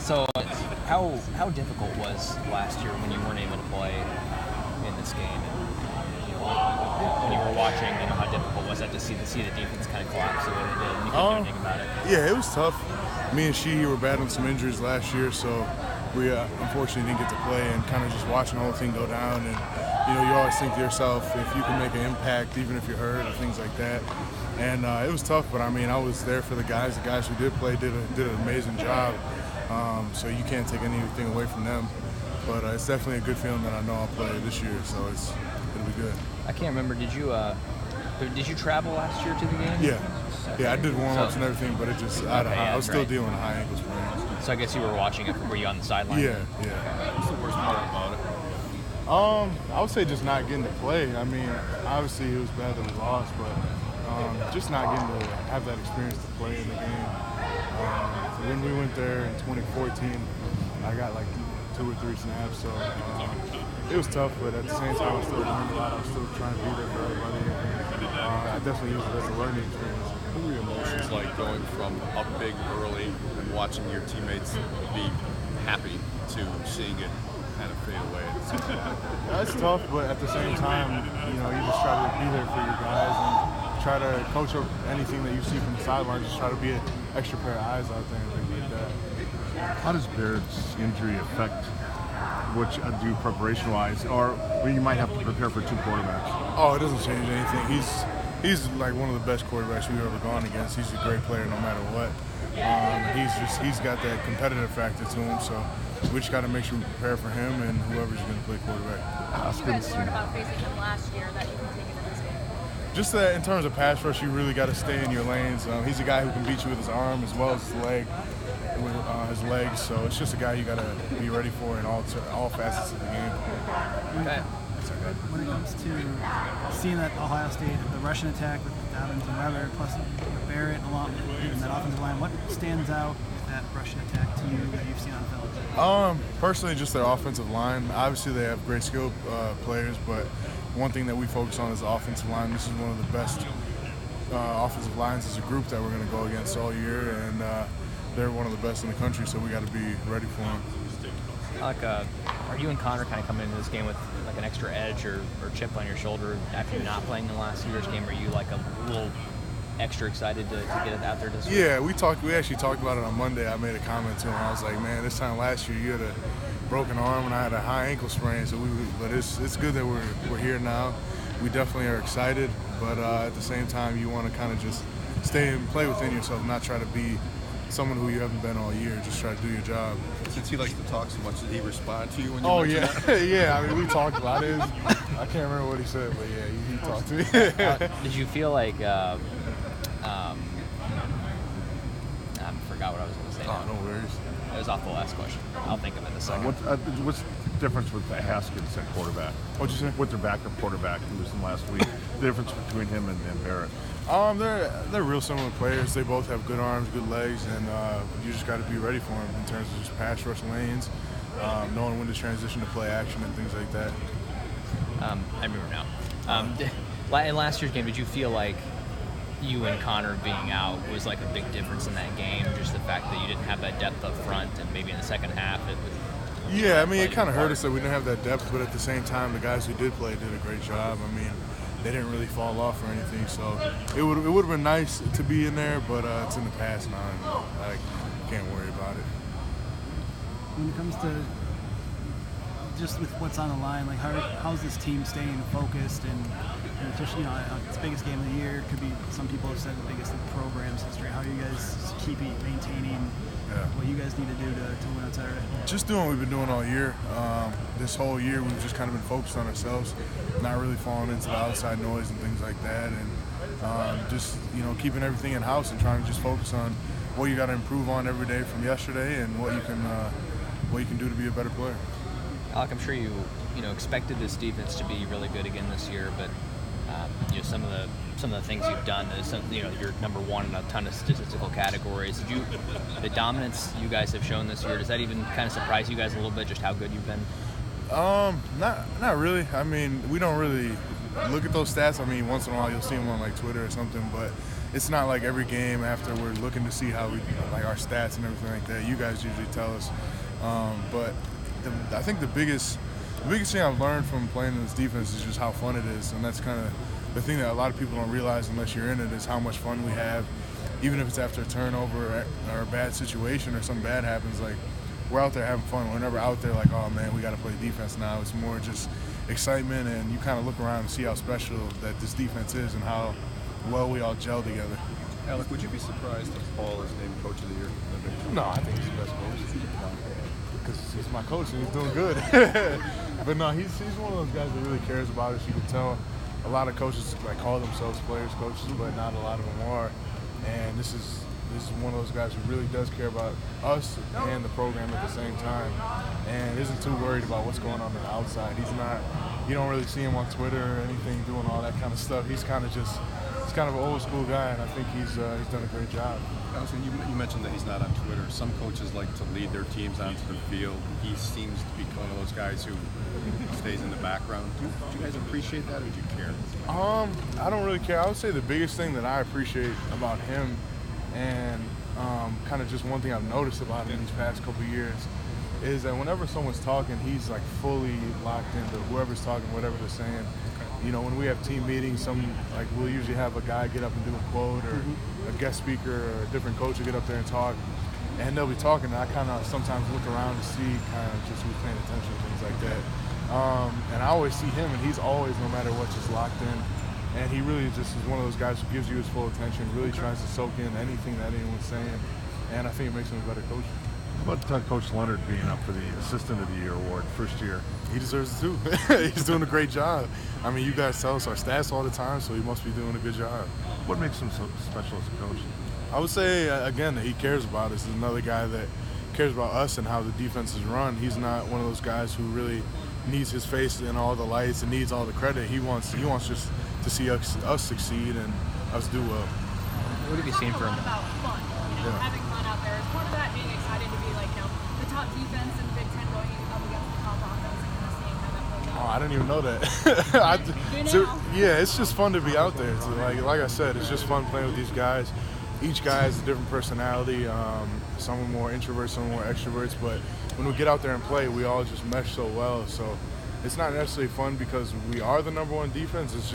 So, how difficult was last year when you weren't able to play in this game? When you were watching, how difficult was that to see the defense kind of collapse the way they did? And you couldn't do anything about it. Yeah, it was tough. Me and Sheehy were battling some injuries last year, so we unfortunately didn't get to play. And kind of just watching the whole thing go down, and you always think to yourself, if you can make an impact, even if you're hurt or things like that. And it was tough, but I was there for the guys. The guys who did play did an amazing job. So you can't take anything away from them. But it's definitely a good feeling that I know I'll play this year, so it'll be good. I can't remember. Did you travel last year to the game? Yeah, I did warm-ups and everything, but I was still dealing with high ankle sprain. So I guess you were watching it. Were you on the sideline? Yeah. What's the worst part about it? I would say just not getting to play. Obviously it was bad that we lost, but just not getting to have that experience to play in the game. When we went there in 2014, I got like 2 or 3 snaps, so it was tough, but at the same time, I still learned a lot. I was still trying to be there for everybody. I definitely used it as a learning experience. What were your emotions like going from up big early and watching your teammates be happy to seeing it kind of fade away? It's tough, but at the same time, you just try to be there for your guys and try to coach up anything that you see from the sideline. Just try to be an extra pair of eyes out there and things like that. How does Barrett's injury affect what you do preparation-wise, or when you might have to prepare for 2 quarterbacks? Oh, it doesn't change anything. He's like one of the best quarterbacks we've ever gone against. He's a great player no matter what. He's got that competitive factor to him, so we just got to make sure we prepare for him and whoever's going to play quarterback. What did you guys learn about facing him last year that you can take into this game? Just that in terms of pass rush, you really got to stay in your lanes. He's a guy who can beat you with his arm as well as his legs. So it's just a guy you got to be ready for in all facets of the game. Okay. When it comes to seeing that Ohio State, the Russian attack with Dobbins and Weber, plus Barrett along in that offensive line, what stands out with that Russian attack to you that you've seen on film? Personally, just their offensive line. Obviously, they have great skilled players, but one thing that we focus on is the offensive line. This is one of the best offensive lines as a group that we're going to go against all year, and they're one of the best in the country, so we got to be ready for them. Are you and Connor kind of coming into this game with like an extra edge or chip on your shoulder after not playing in last year's game? Are you like a little extra excited to get it out there this week? Yeah, we actually talked about it on Monday. I made a comment to him. I was like, man, this time last year you had a broken arm and I had a high ankle sprain. But it's good that we're here now. We definitely are excited, but at the same time, you want to kind of just stay and play within yourself, not try to be someone who you haven't been all year. Just try to do your job. Since he likes to talk so much, did he respond to you when you mentioned that? Yeah. We talked about it. I can't remember what he said, but yeah, he talked to me. Did you feel like I forgot what I was going to say. Oh, no worries. It was off the last question. I'll think of it in a second. What's the difference with the Haskins at quarterback? What'd you say? With their backup quarterback who was in last week, the difference between him and Barrett? They're real similar players. They both have good arms, good legs, and you just got to be ready for them in terms of just pass rush lanes, knowing when to transition to play action and things like that. I remember now. In last year's game, did you feel like you and Connor being out was like a big difference in that game? Just the fact that you didn't have that depth up front, and maybe in the second half it was. Yeah, it kind of hurt us that we didn't have that depth, but at the same time, the guys who did play did a great job. They didn't really fall off or anything, so it would have been nice to be in there, but it's in the past now, and I can't worry about it. When it comes to just with what's on the line, like how's this team staying focused and just, it's the biggest game of the year. Could be, some people have said, the biggest in the program's history. How are you guys maintaining what you guys need to do to win on Saturday? Just doing what we've been doing all year. This whole year we've just kind of been focused on ourselves, not really falling into the outside noise and things like that, and just keeping everything in house and trying to just focus on what you got to improve on every day from yesterday and what you can do to be a better player. Alec, I'm sure you expected this defense to be really good again this year, but some of the things you've done, you're number one in a ton of statistical categories. The dominance you guys have shown this year, does that even kind of surprise you guys a little bit, just how good you've been? Not really. We don't really look at those stats. Once in a while you'll see them on like Twitter or something, but it's not like every game after we're looking to see how we like our stats and everything like that. You guys usually tell us, but I think the biggest thing I've learned from playing in this defense is just how fun it is, and that's kind of the thing that a lot of people don't realize unless you're in it, is how much fun we have. Even if it's after a turnover or a bad situation or something bad happens, like we're out there having fun. We're never out there like, oh man, we got to play defense now. It's more just excitement, and you kind of look around and see how special that this defense is and how well we all gel together. Alec, would you be surprised if Paul is named Coach of the Year? No, I think he's the best coach because he's my coach and he's doing good. But no, he's one of those guys that really cares about us. You can tell a lot of coaches like call themselves players coaches, but not a lot of them are. And this is one of those guys who really does care about us and the program at the same time, and isn't too worried about what's going on the outside. You don't really see him on Twitter or anything doing all that kind of stuff. He's kind of an old school guy, and I think he's done a great job. Also, you mentioned that he's not on Twitter. Some coaches like to lead their teams onto the field. He seems to be one of those guys who stays in the background. Do you guys appreciate that, or do you care? I don't really care. I would say the biggest thing that I appreciate about him, and kind of just one thing I've noticed about him these past couple of years, is that whenever someone's talking, he's like fully locked into whoever's talking, whatever they're saying. You know, when we have team meetings, we'll usually have a guy get up and do a quote, or a guest speaker, or a different coach will get up there and talk, and they'll be talking, and I kind of sometimes look around to see kind of just who's paying attention, things like that. And I always see him, and he's always, no matter what, just locked in. And he really just is one of those guys who gives you his full attention, really tries to soak in anything that anyone's saying, and I think it makes him a better coach. How about Coach Leonard being up for the Assistant of the Year award first year? He deserves it too. He's doing a great job. I mean, you guys tell us our stats all the time, so he must be doing a good job. What makes him so special as a coach? I would say, again, that he cares about us. He's another guy that cares about us and how the defense is run. He's not one of those guys who really needs his face in all the lights and needs all the credit. He wants just to see us succeed and us do well. What have you seen from him? About fun, having fun out there. Is part of that being excited to be like, the top defense in the Big Ten going up against the top offense and kind of seeing how that plays out? Oh, I didn't even know that. Yeah, it's just fun to be out there. Like I said, it's just fun playing with these guys. Each guy has a different personality. Some are more introverts, some are more extroverts. But when we get out there and play, we all just mesh so well. So it's not necessarily fun because we are the #1 defense. It's